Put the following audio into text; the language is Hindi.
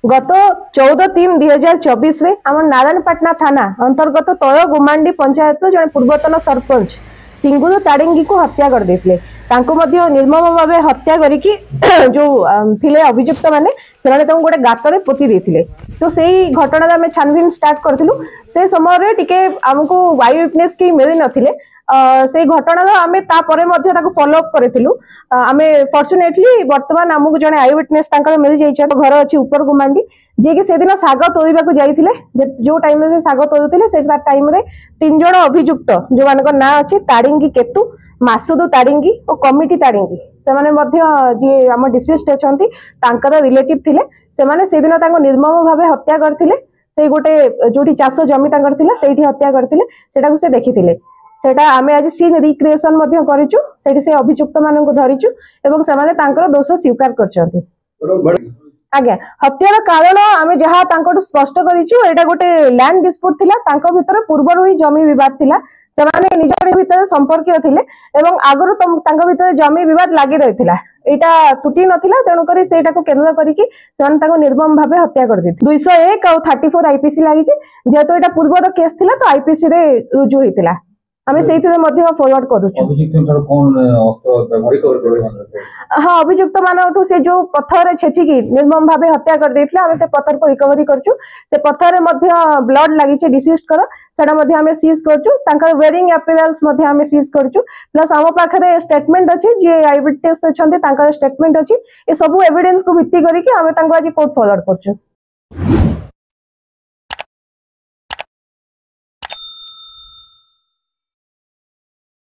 गत 14/3/2024 रे आम नारायणपाटना थाना अंतर्गत तय गुमांडी पंचायत जड़े पूर्वतन सरपंच सिंगुलु ताड़िंगी को हत्या कर देथिले। तांको मध्य निर्मम भाव हत्या करिकी जो थिले अभियुक्त माने सेमाने तांको गोटे गातरे पोती देथिले। तो सेही घटना आमे छानबीन स्टार्ट करथिलु। से समय रे टिके हमको वाई विटनेस की मिली नथिले। से घटना आमे तापरे मध्य ताको फॉलो अप करथिलु। आमे फॉर्चुनेटली वर्तमान हमको जने आई विटनेस तांकर मिल जाइछ। घर अछि ऊपर गुमांडी जे कि से दिन साग तोड़िबा को जाइथिले। जो टाइम रे से साग तोड़ुथिले से टाइम रे तीन जण अभियुक्त जो मानक ना अछि ताड़िंगी केतु, मासुदु ताड़िंगी और कमिटी ताड़िंगी से माने मध्य जे हम डिसीज्ड अछंती तांकर रिलेटिव थिले। से माने से दिन तांको निर्मम भाबे हत्या करथिले। से गोटे जोठी चाष जमी तांकर थिला सेठी हत्या करथिले। सेटा को से देखिथिले। सेटा आमे आज सीन रिक्रिएशन मध्य करिचु। सेठी से अभियुक्त मानन को धरिचु एवं से माने तांकर दोष स्वीकार करचंती। आज्ञा हत्यार कारण आमे जहा तांको स्पष्ट करिचु। एटा गोटे लैंड डिस्प्यूट थिला। तांको भितर पूर्वरु ही जमी विवाद थिला। से माने निजर भितर संपर्क थिले एवं आगरु तांको भितर जमी विवाद लागि रहिथिला। एटा टुटी नथिला तेणु करी सेटा को केंद्र करिकि सेमान तांको निर्मम भाबे हत्या कर दिथि। 201 और 34 आईपीसी लागिछि। जेतो एटा पूर्वर केस थिला तो आईपीसी रे रुजु हेतिला। आमे सेइथिरे मध्य फॉरवर्ड करूछु। अभियुक्तंकर कोन अस्त्र व्यवहार कर हाँ अभियुक्त मानठू से जो पत्थर छेचिकी निर्मम भावे हत्या कर देथिला। आमे से पत्थर को रिकवरी करछु। से पत्थर रे मध्य ब्लड लागिचे डिसीज कर सेटा मध्य आमे सीज करछु। तांकर वेयरिंग अपीयरेंस मध्य आमे सीज करछु। प्लस हम पाखरे स्टेटमेंट अछि जे आई विटनेस अछंती तांकर स्टेटमेंट अछि। ए सब एविडेंस को भित्ति करिकि आमे तांको आज कोर्ट फॉरवर्ड करछु।